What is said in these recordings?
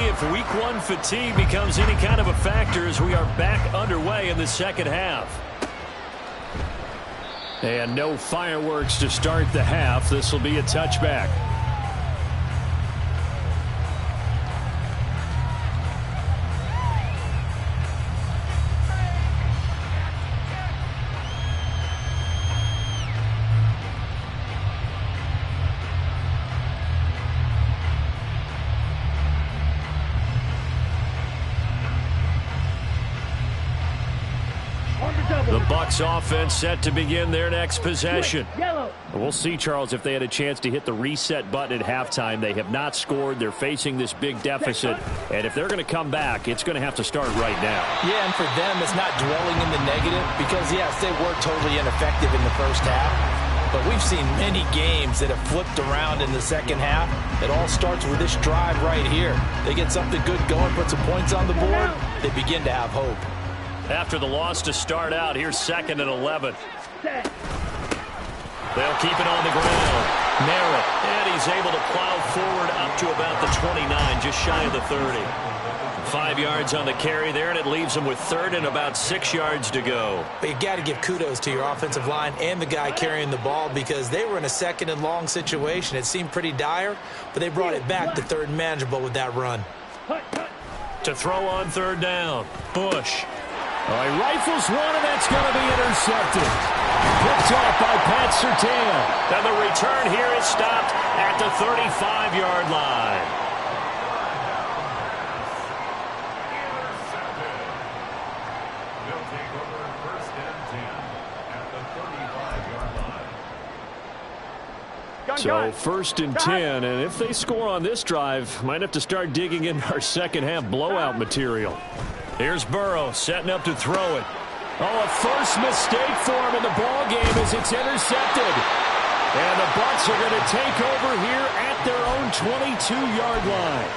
if week one fatigue becomes any kind of a factor as we are back underway in the second half. And no fireworks to start the half. This will be a touchback. The Bucs offense set to begin their next possession. We'll see, Charles, if they had a chance to hit the reset button at halftime. They have not scored. They're facing this big deficit. And if they're going to come back, it's going to have to start right now. Yeah, and for them, it's not dwelling in the negative because, yes, they were totally ineffective in the first half. But we've seen many games that have flipped around in the second half. It all starts with this drive right here. They get something good going, put some points on the board, they begin to have hope. After the loss to start out, here's 2nd and 11. They'll keep it on the ground. Merritt, and he's able to plow forward up to about the 29, just shy of the 30. 5 yards on the carry there, and it leaves them with 3rd and about 6 yards to go. But you got to give kudos to your offensive line and the guy carrying the ball because they were in a 2nd and long situation. It seemed pretty dire, but they brought it back to 3rd and manageable with that run. To throw on 3rd down, Bush. He rifles one, and that's going to be intercepted. Picked off by Pat Surtain. And the return here is stopped at the 35-yard line. So 1st and 10, and if they score on this drive, might have to start digging in our second half blowout material. Here's Burrow setting up to throw it. Oh, a first mistake for him in the ball game as it's intercepted. And the Bucs are going to take over here at their own 22-yard line.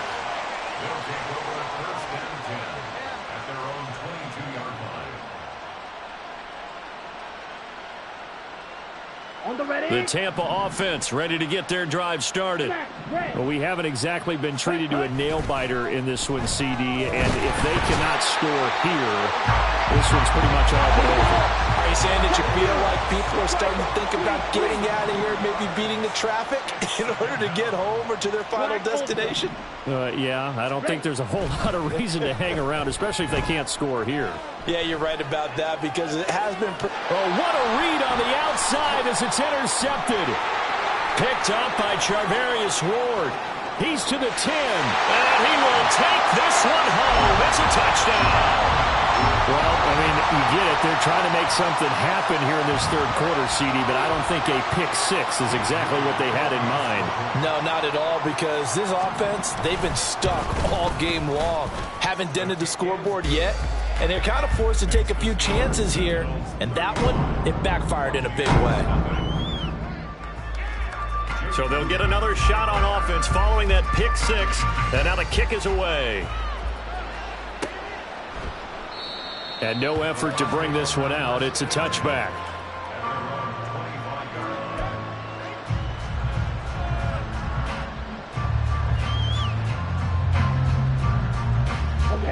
They'll take over 1st and 10 at their own 22-yard line. The Tampa offense ready to get their drive started. Well, we haven't exactly been treated to a nail-biter in this one, CD, and if they cannot score here, this one's pretty much all but over. Are you saying that you feel like people are starting to think about getting out of here, maybe beating the traffic in order to get home or to their final destination? Yeah, I don't think there's a whole lot of reason to hang around, especially if they can't score here. Yeah, you're right about that because it has been... Oh, what a read on the outside as it's intercepted. Picked up by Charvarius Ward. He's to the 10, and he will take this one home. It's a touchdown. Well, I mean, you get it. They're trying to make something happen here in this 3rd quarter, CD, but I don't think a pick 6 is exactly what they had in mind. No, not at all, because this offense, they've been stuck all game long. Haven't dented the scoreboard yet, and they're kind of forced to take a few chances here, and that one, it backfired in a big way. So they'll get another shot on offense following that pick 6, and now the kick is away. And no effort to bring this one out. It's a touchback.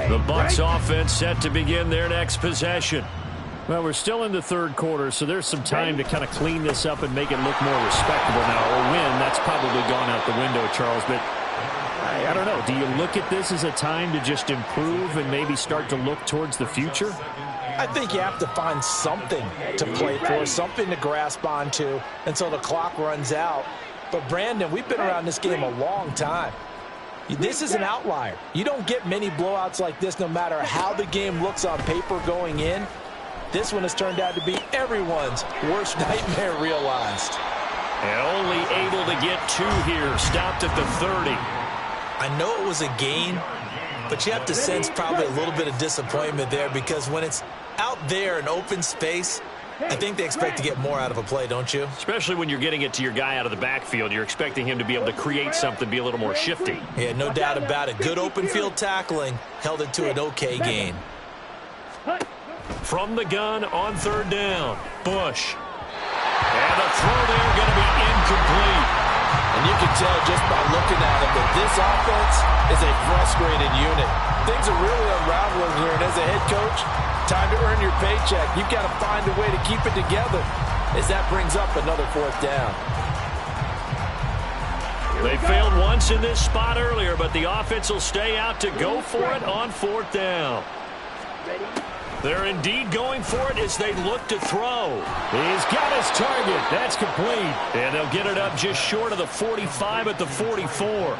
The Bucs offense set to begin their next possession. Well, we're still in the 3rd quarter, so there's some time to kind of clean this up and make it look more respectable now. A win, that's probably gone out the window, Charles, but I don't know. Do you look at this as a time to just improve and maybe start to look towards the future? I think you have to find something to play for, something to grasp onto until the clock runs out. But, Brandon, we've been around this game a long time. This is an outlier. You don't get many blowouts like this no matter how the game looks on paper going in. This one has turned out to be everyone's worst nightmare realized. And only able to get 2 here. Stopped at the 30. I know it was a gain, but you have to sense probably a little bit of disappointment there because when it's out there in open space, I think they expect to get more out of a play, don't you? Especially when you're getting it to your guy out of the backfield. You're expecting him to be able to create something, be a little more shifty. Yeah, no doubt about it. Good open field tackling held it to an okay gain. From the gun on 3rd down, Bush. And the throw there going to be incomplete. And And you can tell just by looking at them that this offense is a frustrated unit. Things are really unraveling here, and as a head coach, time to earn your paycheck. You've got to find a way to keep it together as that brings up another 4th down. They failed once in this spot earlier, but the offense will stay out to go for it on 4th down. They're indeed going for it as they look to throw. He's got his target. That's complete. And they'll get it up just short of the 45 at the 44.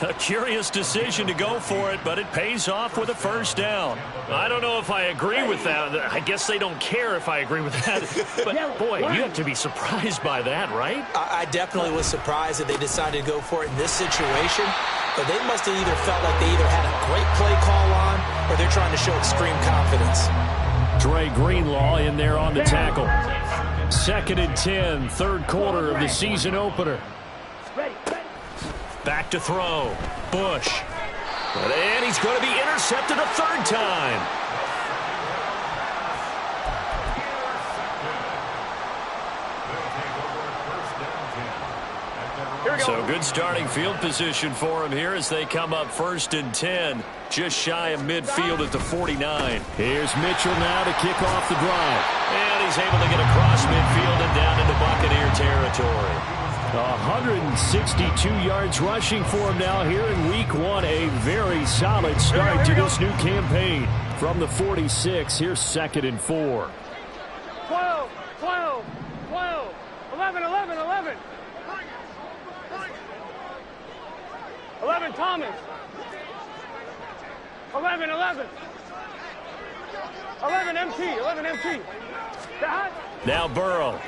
A curious decision to go for it, but it pays off with a 1st down. I don't know if I agree with that. I guess they don't care if I agree with that. But, boy, you have to be surprised by that, right? I definitely was surprised that they decided to go for it in this situation. But they must have either felt like they either had a great play call on or they're trying to show extreme confidence. Dre Greenlaw in there on the tackle. 2nd and 10, 3rd quarter of the season opener. Back to throw. Bush. And he's going to be intercepted a 3rd time. So good starting field position for him here as they come up 1st and 10. Just shy of midfield at the 49. Here's Mitchell now to kick off the drive. And he's able to get across midfield and down into Buccaneer territory. 162 yards rushing for him now here in week 1. A very solid start to this new campaign. From the 46, here's 2nd and 4. 12, 12, 12, 11, 11, 11. 11, Thomas. 11, 11. 11, MT, 11, MT. Now Burrow.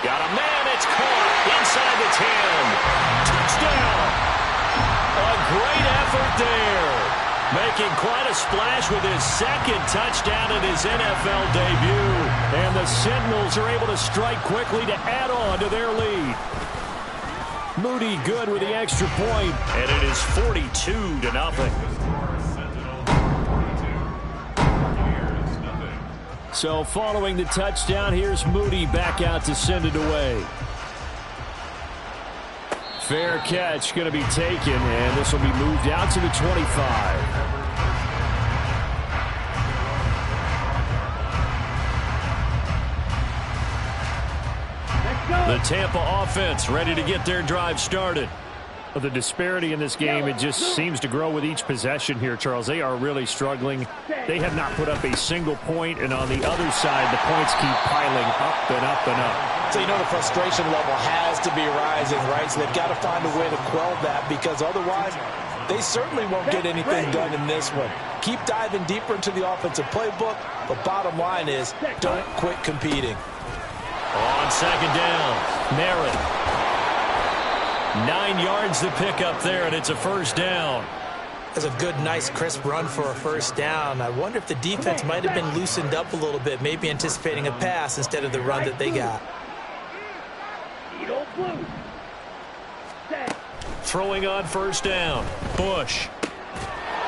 Got a man, it's caught inside the 10. Touchdown. A great effort there. Making quite a splash with his 2nd touchdown in his NFL debut. And the Sentinels are able to strike quickly to add on to their lead. Moody good with the extra point, and it is 42-0. So following the touchdown, here's Moody back out to send it away. Fair catch going to be taken, and this will be moved out to the 25. The Tampa offense ready to get their drive started. The disparity in this game, it just seems to grow with each possession here, Charles. They are really struggling. They have not put up a single point, and on the other side, the points keep piling up and up and up. So, you know, the frustration level has to be rising, right? So they've got to find a way to quell that, because otherwise they certainly won't get anything done in this one. Keep diving deeper into the offensive playbook, but bottom line is don't quit competing. On 2nd down, Merritt. 9 yards to pick up there, and it's a 1st down. That's a good, nice, crisp run for a 1st down. I wonder if the defense might have been loosened up a little bit, maybe anticipating a pass instead of the run that they got. Throwing on 1st down, Bush.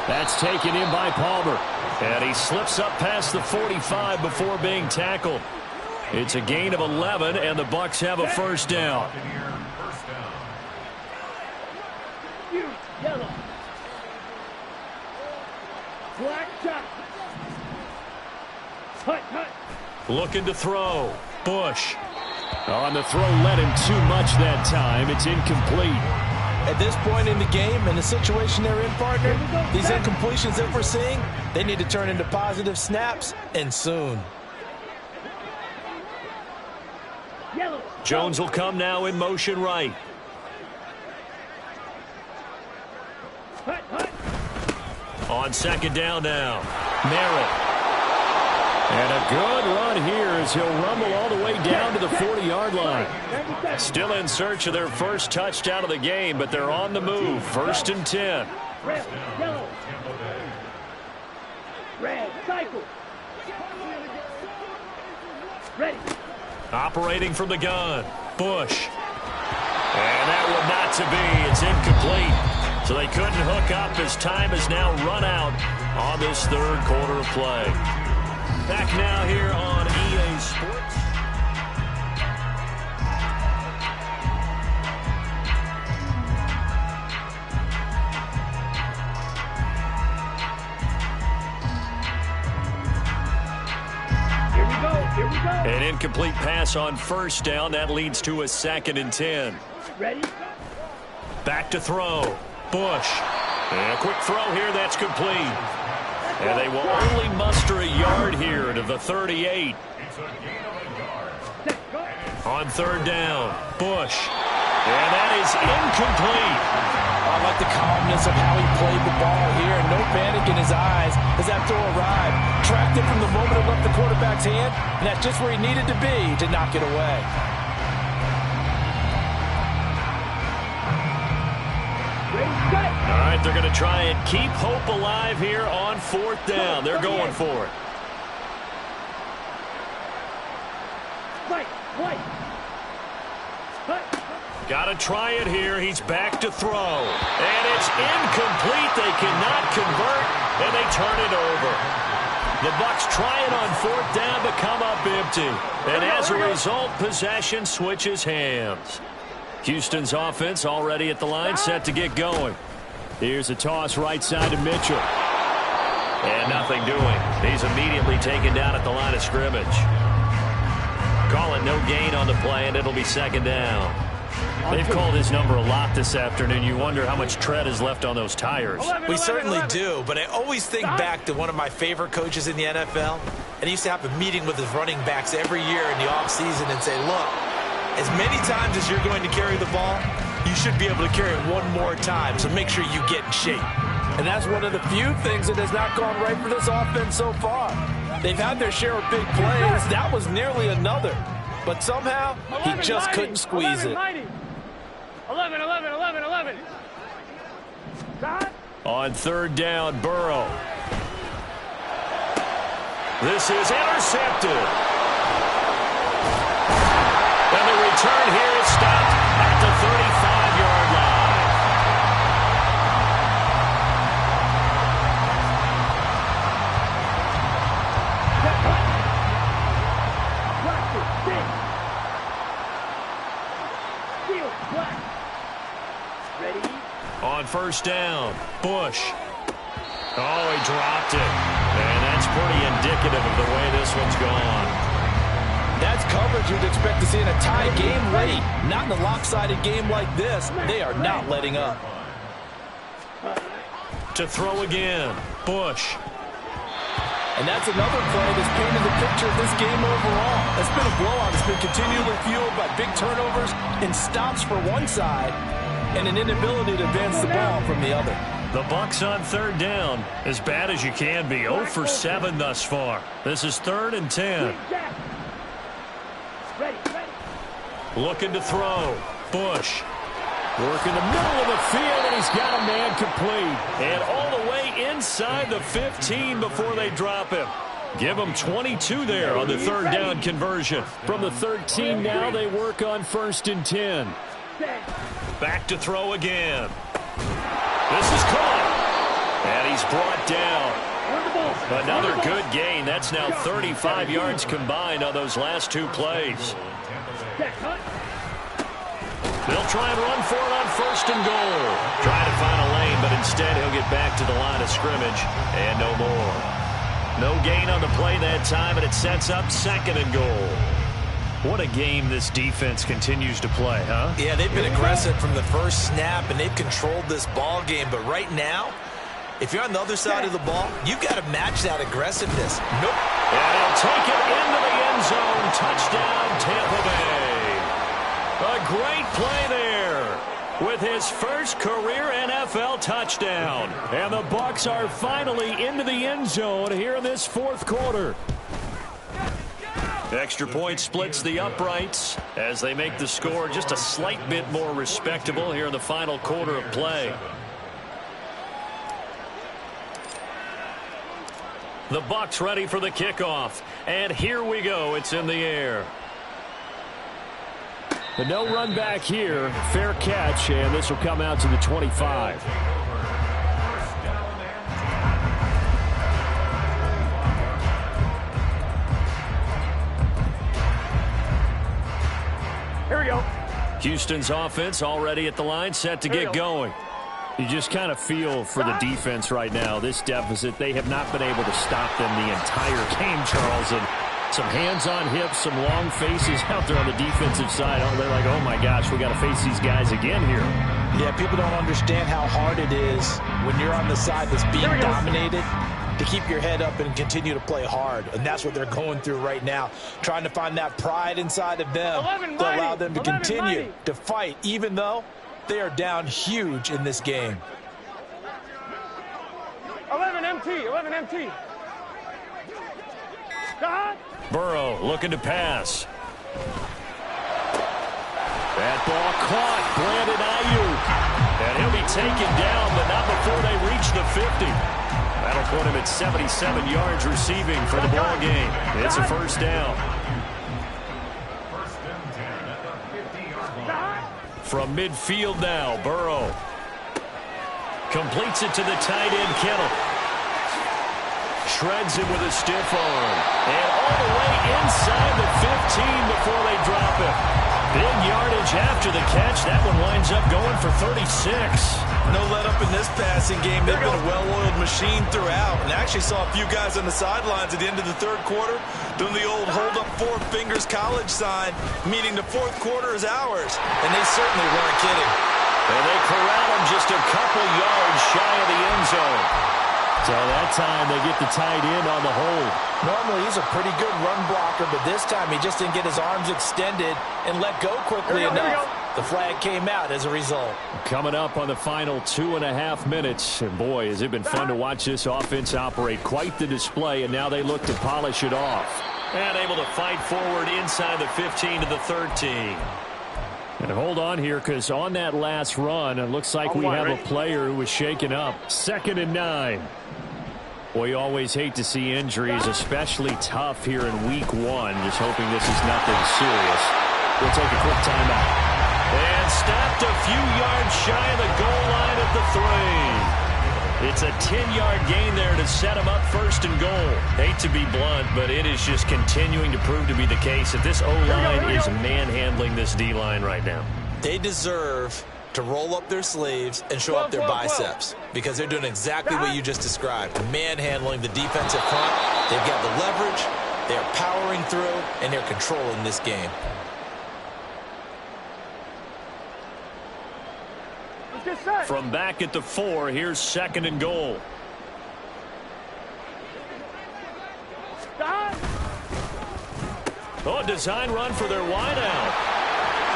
That's taken in by Palmer. And he slips up past the 45 before being tackled. It's a gain of 11, and the Bucs have a 1st down. Yellow. Black top. Hut, hut. Looking to throw. Bush. On the throw, led him too much that time. It's incomplete. At this point in the game, in the situation they're in, partner, these incompletions that we're seeing, they need to turn into positive snaps, and soon. Jones will come now in motion right. On 2nd down now, Merritt. And a good run here as he'll rumble all the way down to the 40-yard line. Still in search of their 1st touchdown of the game, but they're on the move. 1st and 10. Red, yellow. Red, cycle. Ready. Operating from the gun, Bush. And that one not to be. It's incomplete. So they couldn't hook up as time is now run out on this 3rd quarter of play. Back now here on EA Sports. An incomplete pass on first down. That leads to a 2nd and 10. Ready? Back to throw. Bush. And a quick throw here. That's complete. And they will only muster a yard here to the 38. On 3rd down, Bush. And that is incomplete. I like the calmness of how he played the ball here. No panic in his eyes as that throw arrived. Tracked it from the moment it left the quarterback's hand, and that's just where he needed to be to knock it away. All right, they're going to try and keep hope alive here on 4th down. They're going for it. Got to try it here. He's back to throw. And it's incomplete. They cannot convert, and they turn it over. The Bucs try it on 4th down to come up empty. And as a result, possession switches hands. Houston's offense already at the line, set to get going. Here's a toss right side to Mitchell. And nothing doing. He's immediately taken down at the line of scrimmage. Calling no gain on the play, and it'll be 2nd down. They've called his number a lot this afternoon. You wonder how much tread is left on those tires. We certainly do, but I always think back to one of my favorite coaches in the NFL. And he used to have a meeting with his running backs every year in the offseason and say, look, as many times as you're going to carry the ball, you should be able to carry it one more time, so make sure you get in shape. And that's one of the few things that has not gone right for this offense so far. They've had their share of big plays. That was nearly another. But somehow, he just couldn't squeeze it. 11. On 3rd down, Burrow. This is intercepted. And the return here is stopped at the 35-yard line. On 1st down, Bush. Oh, he dropped it. And that's pretty indicative of the way this one's gone. That's coverage you'd expect to see in a tie game late. Not in a lopsided game like this. They are not letting up. To throw again, Bush. And that's another play that's painted the picture of this game overall. It's been a blowout. It's been continually fueled by big turnovers and stops for one side and an inability to advance the ball from the other. The Bucs on 3rd down, as bad as you can be. 0 for 7 thus far. This is 3rd and 10. Looking to throw. Bush. Working the middle of the field, and he's got a man complete. And all the way inside the 15 before they drop him. Give him 22 there on the 3rd down conversion. From the 13 now, they work on 1st and 10. Back to throw again. This is caught. And he's brought down. Another good gain. That's now 35 yards combined on those last 2 plays. They'll try and run for it on 1st and goal. Trying to find a lane, but instead he'll get back to the line of scrimmage. And no more. No gain on the play that time, and it sets up 2nd and goal. What a game this defense continues to play, huh? Yeah, they've been aggressive from the first snap, and they've controlled this ball game. But right now, if you're on the other side of the ball, you've got to match that aggressiveness. Nope. And he'll take it into the end zone. Touchdown, Tampa Bay. A great play there with his first career NFL touchdown. And the Bucs are finally into the end zone here in this 4th quarter. Extra point splits the uprights as they make the score just a slight bit more respectable here in the final quarter of play. The Bucs ready for the kickoff. And here we go. It's in the air. But no run back here. Fair catch, and this will come out to the 25. Here we go. Houston's offense already at the line, set to get going. You just kind of feel for the defense right now, this deficit. They have not been able to stop them the entire game, Charles. And Some hands on hips, some long faces out there on the defensive side. Oh, they're like, oh my gosh, we got to face these guys again here. Yeah, people don't understand how hard it is when you're on the side that's being dominated to keep your head up and continue to play hard. And that's what they're going through right now, trying to find that pride inside of them to allow them to continue to fight, even though they are down huge in this game. 11 MT, 11 MT. Stop. Burrow looking to pass. That ball caught. Brandon Ayuk. And he'll be taken down, but not before they reach the 50. That'll put him at 77 yards receiving for the ball game. It's a first down. From midfield now, Burrow completes it to the tight end, Kittle. Shreds him with a stiff arm. And all the way inside the 15 before they drop him. Big yardage after the catch. That one winds up going for 36. No let up in this passing game. They've been a well-oiled machine throughout. And I actually saw a few guys on the sidelines at the end of the third quarter doing the old hold up four fingers college sign, meaning the fourth quarter is ours. And they certainly weren't kidding. And they corral him just a couple yards shy of the end zone. So that time they get the tight end on the hold. Normally he's a pretty good run blocker, but this time he just didn't get his arms extended and let go quickly enough. The flag came out as a result. Coming up on the final 2.5 minutes. And boy, has it been fun to watch this offense operate. Quite the display, and now they look to polish it off. And able to fight forward inside the 15 to the 13. And hold on here, because on that last run, it looks like we have a player who was shaken up. 2nd and 9. Well, you always hate to see injuries, especially tough here in week 1. Just hoping this is nothing serious. We'll take a quick timeout. And stopped a few yards shy of the goal line at the 3. It's a 10-yard gain there to set him up 1st and goal. Hate to be blunt, but it is just continuing to prove to be the case that this O-line is manhandling this D-line right now. They deserve to roll up their sleeves and show up their biceps because they're doing exactly what you just described. Manhandling the defensive front. They've got the leverage. They're powering through, and they're controlling this game. From back at the 4, here's 2nd and goal. Oh, design run for their wideout.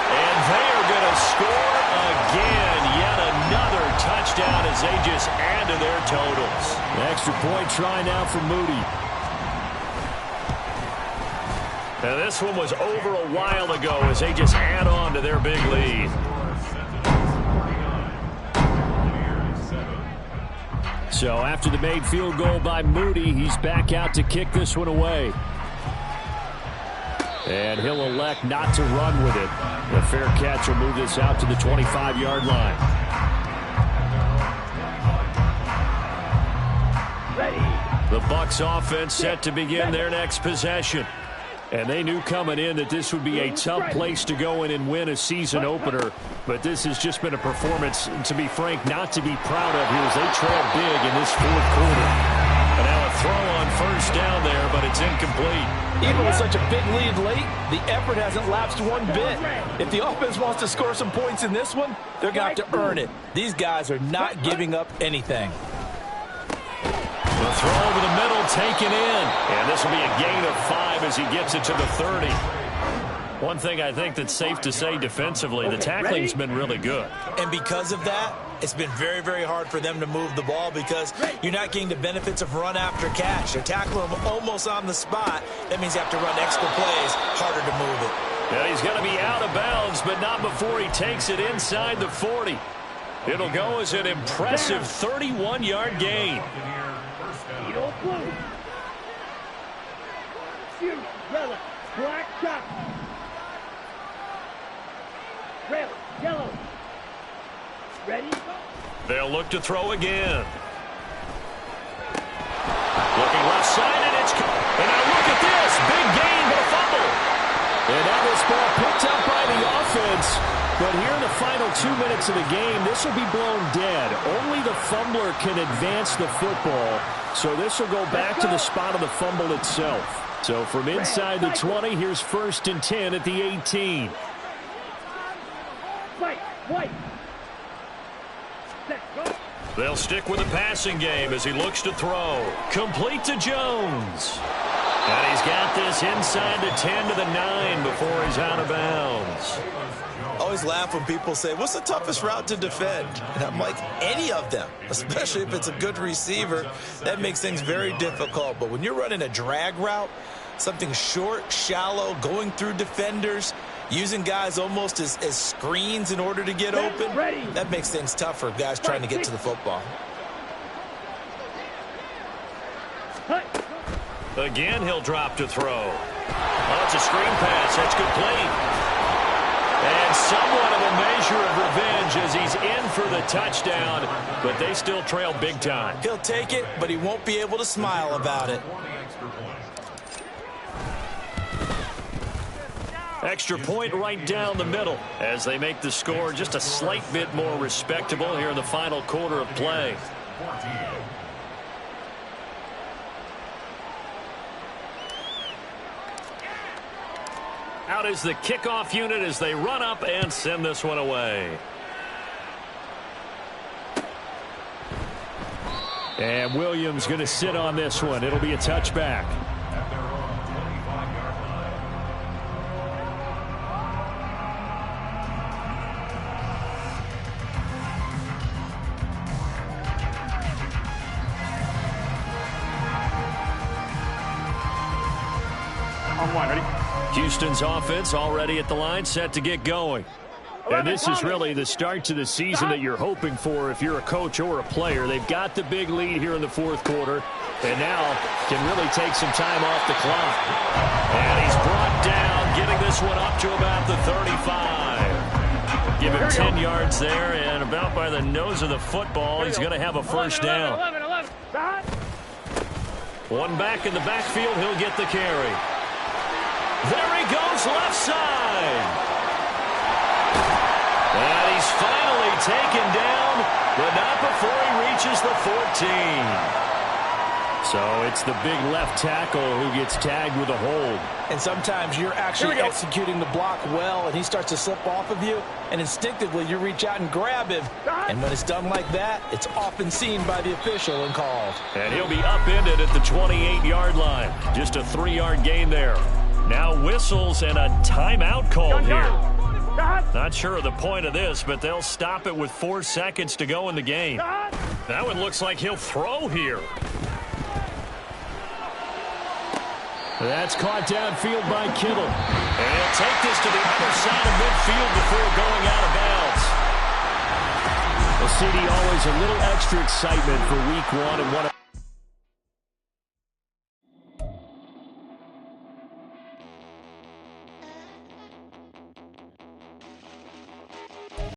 And they are going to score again. Yet another touchdown as they just add to their totals. Extra point try now for Moody. Now this one was over a while ago as they just add on to their big lead. So after the made field goal by Moody, he's back out to kick this one away. And he'll elect not to run with it. The fair catch will move this out to the 25-yard line. The Bucs offense set to begin their next possession. And they knew coming in that this would be a tough place to go in and win a season opener. But this has just been a performance, to be frank, not to be proud of here as they trail big in this 4th quarter. And now a throw on 1st down there, but it's incomplete. Even with such a big lead late, the effort hasn't lapsed one bit. If the offense wants to score some points in this one, they're going to have to earn it. These guys are not giving up anything. The throw over the middle taken in. And this will be a gain of 5 as he gets it to the 30. One thing I think that's safe to say defensively, the tackling's been really good. And because of that, it's been very, very hard for them to move the ball because you're not getting the benefits of run after catch. They're tackling them almost on the spot. That means you have to run extra plays, harder to move it. Yeah, he's going to be out of bounds, but not before he takes it inside the 40. It'll go as an impressive 31-yard gain. Shoot, yellow, black top. Red, yellow. Ready? They'll look to throw again. Looking left side, and it's... And now look at this. Big gain, but a fumble. And now this ball picked up by the offense. But here in the final 2 minutes of the game, this will be blown dead. Only the fumbler can advance the football, so this will go back to the spot of the fumble itself. So from inside the 20, here's 1st and 10 at the 18. White. Set, go. They'll stick with the passing game as he looks to throw. Complete to Jones. And he's got this inside the 10 to the 9 before he's out of bounds. Always laugh when people say, what's the toughest route to defend? And I'm like, any of them, especially if it's a good receiver. That makes things very difficult. But when you're running a drag route, something short, shallow, going through defenders, using guys almost as screens in order to get open, that makes things tough for guys trying to get to the football. Again, he'll drop to throw. Oh, it's a screen pass. That's complete. And somewhat of a measure of revenge as he's in for the touchdown, but they still trail big time. He'll take it, but he won't be able to smile about it. Extra point right down the middle as they make the score just a slight bit more respectable here in the final quarter of play. Out is the kickoff unit as they run up and send this one away. And Williams going to sit on this one. It'll be a touchback. Houston's offense already at the line, set to get going. And this is really the start to the season that you're hoping for if you're a coach or a player. They've got the big lead here in the 4th quarter, and now can really take some time off the clock. And he's brought down, getting this one up to about the 35. Give him 10 yards there, and about by the nose of the football, he's going to have a first down. 11. One back in the backfield, he'll get the carry. There he goes, left side. And he's finally taken down, but not before he reaches the 14. So it's the big left tackle who gets tagged with a hold. And sometimes you're actually executing the block well, and he starts to slip off of you, and instinctively you reach out and grab him. And when it's done like that, it's often seen by the official and called. And he'll be upended at the 28-yard line. Just a 3-yard gain there. Now whistles and a timeout called here. Not sure of the point of this, but they'll stop it with 4 seconds to go in the game. That one looks like he'll throw here. That's caught downfield by Kittle. And he'll take this to the other side of midfield before going out of bounds. Well, CD, always a little extra excitement for week 1 and one of